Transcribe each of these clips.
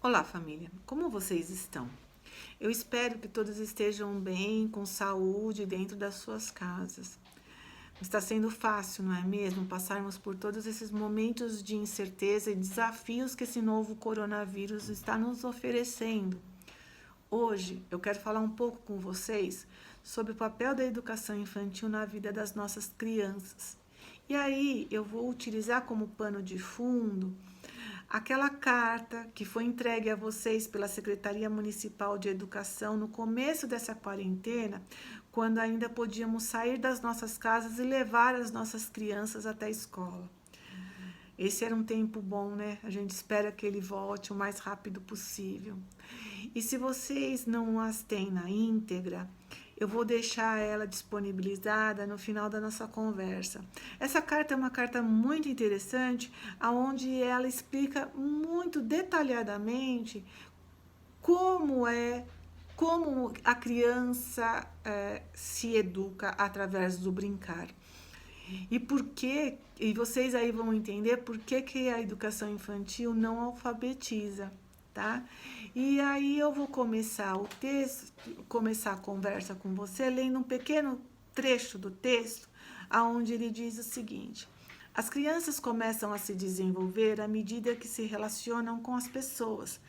Olá, família. Como vocês estão? Eu espero que todos estejam bem, com saúde dentro das suas casas. Está sendo fácil, não é mesmo? Passarmos por todos esses momentos de incerteza e desafios que esse novo coronavírus está nos oferecendo. Hoje eu quero falar um pouco com vocês sobre o papel da educação infantil na vida das nossas crianças. E aí eu vou utilizar como pano de fundo aquela carta que foi entregue a vocês pela Secretaria Municipal de Educação no começo dessa quarentena, quando ainda podíamos sair das nossas casas e levar as nossas crianças até a escola. Esse era um tempo bom, né? A gente espera que ele volte o mais rápido possível. E se vocês não as têm na íntegra, eu vou deixar ela disponibilizada no final da nossa conversa. Essa carta é uma carta muito interessante, onde ela explica muito detalhadamente como como a criança se educa através do brincar. E por que, e vocês aí vão entender por que a educação infantil não alfabetiza, tá? E aí eu vou começar o texto, começar a conversa com você lendo um pequeno trecho do texto, aonde ele diz o seguinte: as crianças começam a se desenvolver à medida que se relacionam com as pessoas,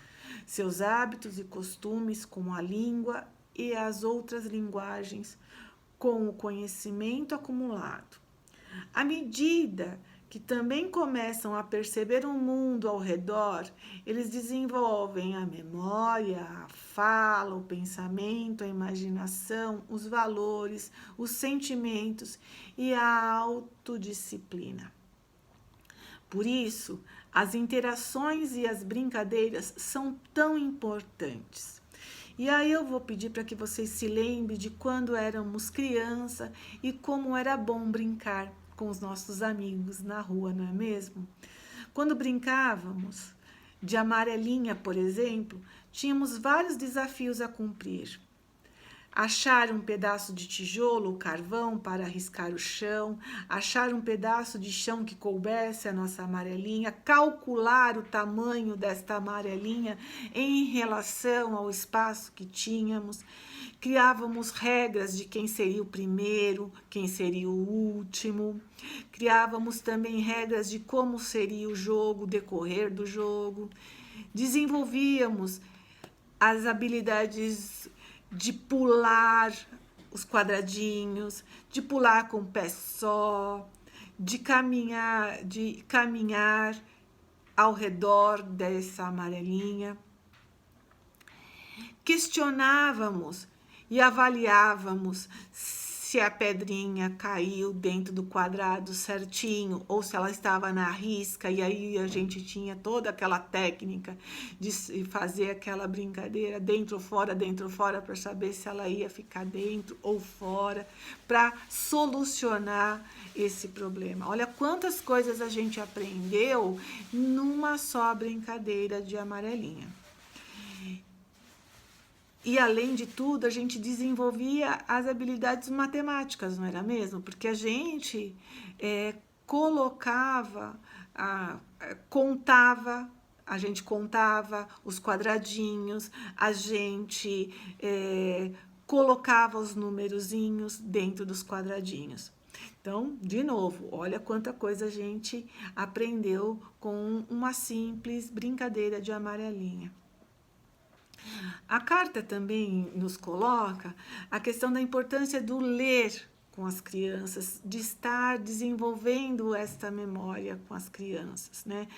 seus hábitos e costumes com a língua e as outras linguagens, com o conhecimento acumulado. À medida que também começam a perceber o mundo ao redor, eles desenvolvem a memória, a fala, o pensamento, a imaginação, os valores, os sentimentos e a autodisciplina. Por isso, as interações e as brincadeiras são tão importantes. E aí eu vou pedir para que vocês se lembrem de quando éramos criança e como era bom brincar com os nossos amigos na rua, não é mesmo? Quando brincávamos de amarelinha, por exemplo, tínhamos vários desafios a cumprir. Achar um pedaço de tijolo ou carvão para riscar o chão, achar um pedaço de chão que coubesse a nossa amarelinha, calcular o tamanho desta amarelinha em relação ao espaço que tínhamos. Criávamos regras de quem seria o primeiro, quem seria o último. Criávamos também regras de como seria o jogo, o decorrer do jogo. Desenvolvíamos as habilidades de pular os quadradinhos, de pular com o pé só, de caminhar ao redor dessa amarelinha. Questionávamos e avaliávamos se a pedrinha caiu dentro do quadrado certinho ou se ela estava na risca, e aí a gente tinha toda aquela técnica de fazer aquela brincadeira dentro ou fora para saber se ela ia ficar dentro ou fora, para solucionar esse problema. Olha quantas coisas a gente aprendeu numa só brincadeira de amarelinha. E, além de tudo, a gente desenvolvia as habilidades matemáticas, não era mesmo? Porque a gente colocava, contava, a gente contava os quadradinhos, a gente colocava os numerozinhos dentro dos quadradinhos. Então, de novo, olha quanta coisa a gente aprendeu com uma simples brincadeira de amarelinha. A carta também nos coloca a questão da importância do ler com as crianças, de estar desenvolvendo esta memória com as crianças, né?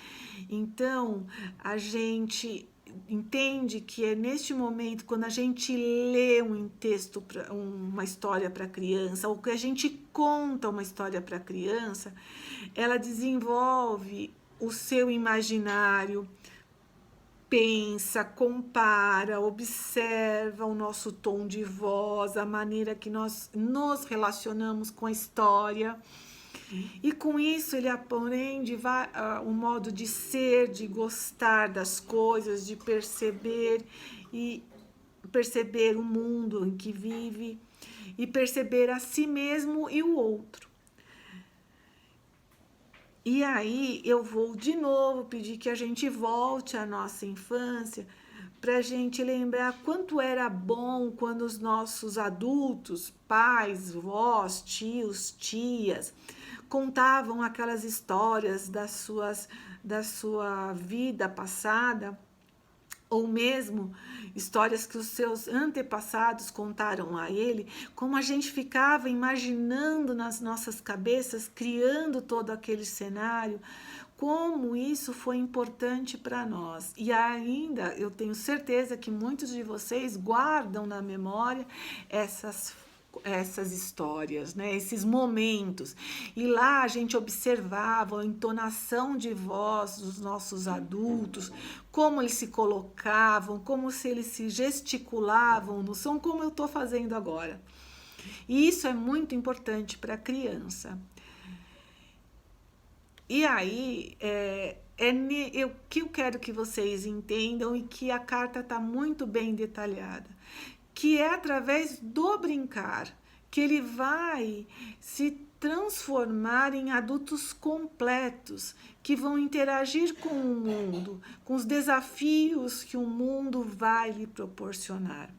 Então, a gente entende que é neste momento, quando a gente lê um texto, uma história para a criança, ou que a gente conta uma história para a criança, ela desenvolve o seu imaginário, pensa, compara, observa o nosso tom de voz, a maneira que nós nos relacionamos com a história. E com isso ele aprende o modo de ser, de gostar das coisas, de perceber o mundo em que vive e perceber a si mesmo e o outro. E aí eu vou de novo pedir que a gente volte à nossa infância para a gente lembrar quanto era bom quando os nossos adultos, pais, vós, tios, tias, contavam aquelas histórias da sua vida passada, ou mesmo histórias que os seus antepassados contaram a ele, como a gente ficava imaginando nas nossas cabeças, criando todo aquele cenário, como isso foi importante para nós. E ainda eu tenho certeza que muitos de vocês guardam na memória essas histórias, né? Esses momentos. E lá a gente observava a entonação de voz dos nossos adultos, como eles se colocavam, como se eles se gesticulavam no som, como eu estou fazendo agora. E isso é muito importante para a criança. E aí, o que eu quero que vocês entendam e que a carta está muito bem detalhada, que é através do brincar que ele vai se transformar em adultos completos, que vão interagir com o mundo, com os desafios que o mundo vai lhe proporcionar.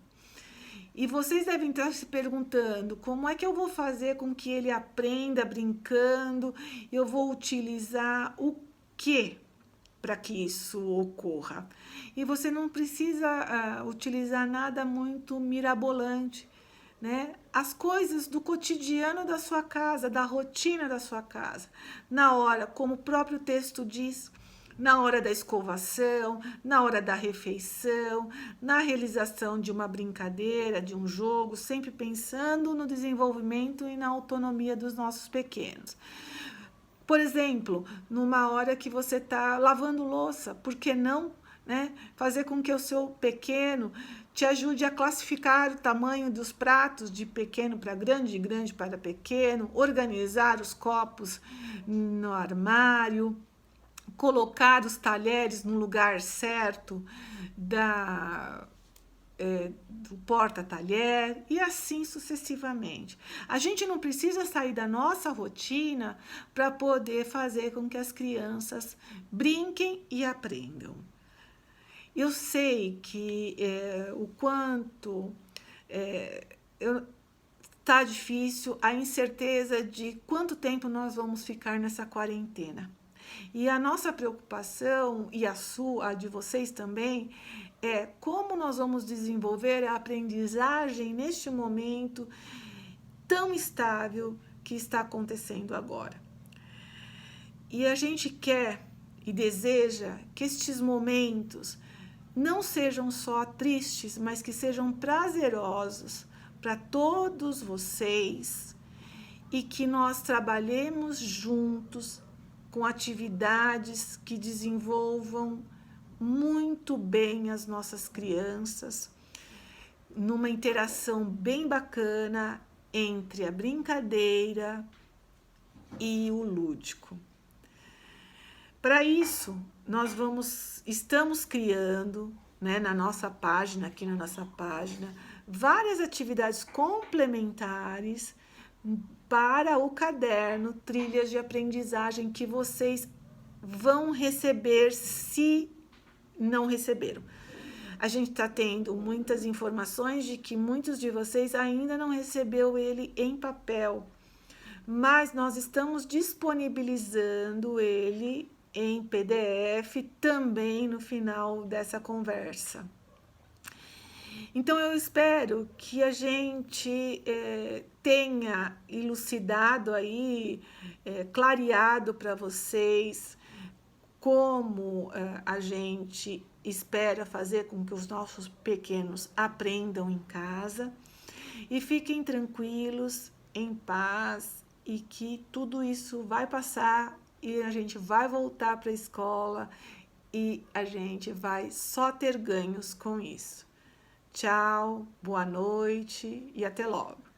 E vocês devem estar se perguntando, como é que eu vou fazer com que ele aprenda brincando? Eu vou utilizar o quê para que isso ocorra? E você não precisa utilizar nada muito mirabolante, né? As coisas do cotidiano da sua casa, da rotina da sua casa. Na hora, como o próprio texto diz, na hora da escovação, na hora da refeição, na realização de uma brincadeira, de um jogo, sempre pensando no desenvolvimento e na autonomia dos nossos pequenos. Por exemplo, numa hora que você está lavando louça, por que não, né, fazer com que o seu pequeno te ajude a classificar o tamanho dos pratos de pequeno para grande, de grande para pequeno, organizar os copos no armário, colocar os talheres no lugar certo do porta-talher e assim sucessivamente. A gente não precisa sair da nossa rotina para poder fazer com que as crianças brinquem e aprendam. Eu sei que o quanto está difícil a incerteza de quanto tempo nós vamos ficar nessa quarentena. E a nossa preocupação, e a de vocês também, é como nós vamos desenvolver a aprendizagem neste momento tão estável que está acontecendo agora. E a gente quer e deseja que estes momentos não sejam só tristes, mas que sejam prazerosos para todos vocês e que nós trabalhemos juntos com atividades que desenvolvam muito bem as nossas crianças, numa interação bem bacana entre a brincadeira e o lúdico. Para isso, estamos criando, né, na nossa página, aqui na nossa página, várias atividades complementares para o caderno Trilhas de Aprendizagem que vocês vão receber se não receberam. A gente está tendo muitas informações de que muitos de vocês ainda não recebeu ele em papel, mas nós estamos disponibilizando ele em PDF também no final dessa conversa. Então eu espero que a gente tenha elucidado aí, clareado para vocês como a gente espera fazer com que os nossos pequenos aprendam em casa e fiquem tranquilos, em paz e que tudo isso vai passar e a gente vai voltar para a escola e a gente vai só ter ganhos com isso. Tchau, boa noite e até logo.